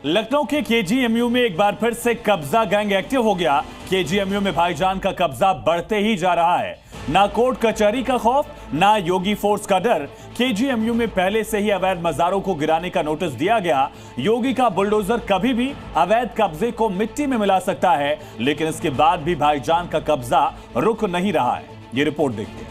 लखनऊ के केजीएमयू में एक बार फिर से कब्जा गैंग एक्टिव हो गया। केजीएमयू में भाईजान का कब्जा बढ़ते ही जा रहा है। ना कोर्ट कचहरी का खौफ, ना योगी फोर्स का डर। केजीएमयू में पहले से ही अवैध मजारों को गिराने का नोटिस दिया गया। योगी का बुलडोजर कभी भी अवैध कब्जे को मिट्टी में मिला सकता है, लेकिन इसके बाद भी भाईजान का कब्जा रुक नहीं रहा है। ये रिपोर्ट देखिए।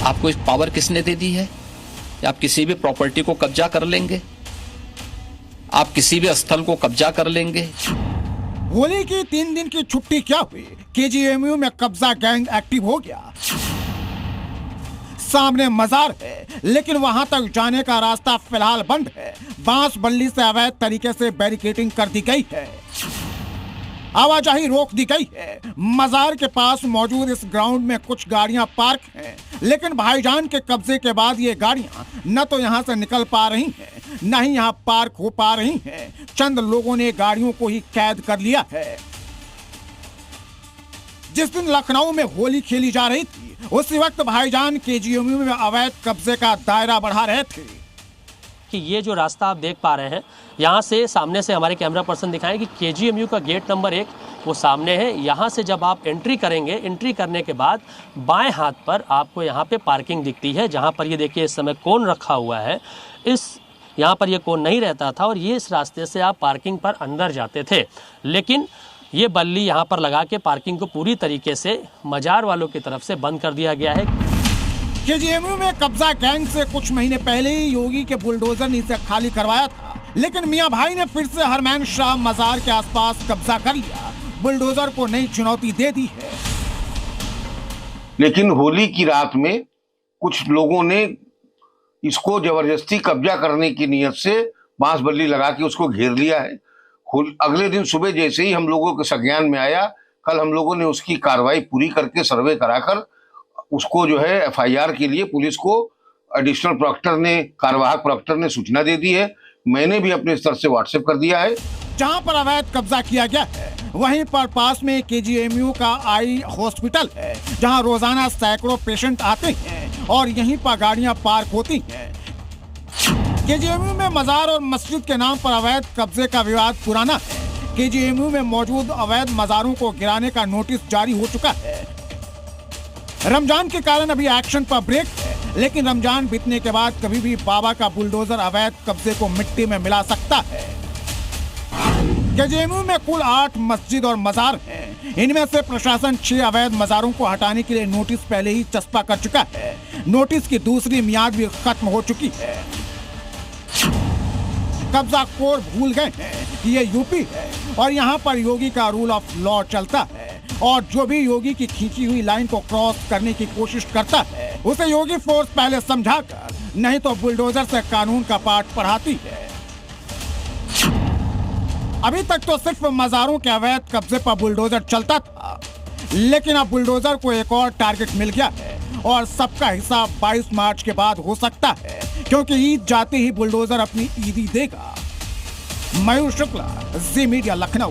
आपको इस पावर किसने दे दी है कि आप किसी भी प्रॉपर्टी को कब्जा कर लेंगे, आप किसी भी स्थल को कब्जा कर लेंगे। होली की 3 दिन की छुट्टी क्या हुई, केजीएमयू में कब्जा गैंग एक्टिव हो गया। सामने मजार है, लेकिन वहां तक जाने का रास्ता फिलहाल बंद है। बांस बल्ली से अवैध तरीके से बैरिकेडिंग कर दी गई है, आवाजाही रोक दी गई है। मजार के पास मौजूद इस ग्राउंड में कुछ गाड़ियां पार्क हैं, लेकिन भाईजान के कब्जे के बाद ये गाड़ियां न तो यहां से निकल पा रही हैं, न ही यहां पार्क हो पा रही हैं। चंद लोगों ने गाड़ियों को ही कैद कर लिया है। जिस दिन लखनऊ में होली खेली जा रही थी, उसी वक्त भाईजान केजीएमयू में अवैध कब्जे का दायरा बढ़ा रहे थे। कि ये जो रास्ता आप देख पा रहे हैं, यहाँ से सामने से हमारे कैमरा पर्सन दिखाएं कि केजीएमयू का गेट नंबर 1 वो सामने है। यहाँ से जब आप एंट्री करेंगे, एंट्री करने के बाद बाएं हाथ पर आपको यहाँ पे पार्किंग दिखती है, जहाँ पर ये देखिए इस समय कोन रखा हुआ है। यहाँ पर ये कोन नहीं रहता था और ये इस रास्ते से आप पार्किंग पर अंदर जाते थे, लेकिन ये बल्ली यहाँ पर लगा के पार्किंग को पूरी तरीके से मजार वालों की तरफ से बंद कर दिया गया है। केजीएमयू में कब्जा गैंग से कुछ महीने पहले ही योगी के बुलडोजर ने इसे खाली करवाया था, लेकिन मियां भाई ने फिर से हरमैन शाह मजार के आसपास कब्जा कर लिया। बुलडोजर को नई चुनौती दे दी है। लेकिन होली की रात में कुछ लोगों ने इसको जबरदस्ती कब्जा करने की नियत से बांस बल्ली लगा के उसको घेर लिया है। अगले दिन सुबह जैसे ही हम लोगों के संज्ञान में आया, कल हम लोगों ने उसकी कार्रवाई पूरी करके सर्वे कराकर उसको जो है एफआईआर के लिए पुलिस को एडिशनल प्रोक्टर ने, कार्यवाहक प्रोक्टर ने सूचना दे दी है। मैंने भी अपने स्तर से व्हाट्सएप कर दिया है। जहां पर अवैध कब्जा किया गया है, वहीं पर पास में केजीएमयू का आई हॉस्पिटल है, जहां रोजाना सैकड़ों पेशेंट आते हैं और यहीं पर गाड़ियां पार्क होती हैं। केजीएमयू में मजार और मस्जिद के नाम पर अवैध कब्जे का विवाद पुराना है। केजीएमयू में मौजूद अवैध मजारों को गिराने का नोटिस जारी हो चुका है। रमजान के कारण अभी एक्शन पर ब्रेक है, लेकिन रमजान बीतने के बाद कभी भी बाबा का बुलडोजर अवैध कब्जे को मिट्टी में मिला सकता है। केजीएमयू में कुल 8 मस्जिद और मजार हैं। इनमें से प्रशासन 6 अवैध मजारों को हटाने के लिए नोटिस पहले ही चस्पा कर चुका है। नोटिस की दूसरी मियाद भी खत्म हो चुकी है। कब्जा खोर भूल गए हैं कि ये यूपी है और यहाँ पर योगी का रूल ऑफ लॉ चलता है, और जो भी योगी की खींची हुई लाइन को क्रॉस करने की कोशिश करता है, उसे योगी फोर्स पहले समझाकर, नहीं तो बुलडोजर से कानून का पाठ पढ़ाती है। अभी तक तो सिर्फ मजारों के अवैध कब्जे पर बुलडोजर चलता था, लेकिन अब बुलडोजर को एक और टारगेट मिल गया है और सबका हिसाब 22 मार्च के बाद हो सकता है, क्योंकि ईद जाते ही बुलडोजर अपनी ईदी देगा। मयूर शुक्ला, जी मीडिया, लखनऊ।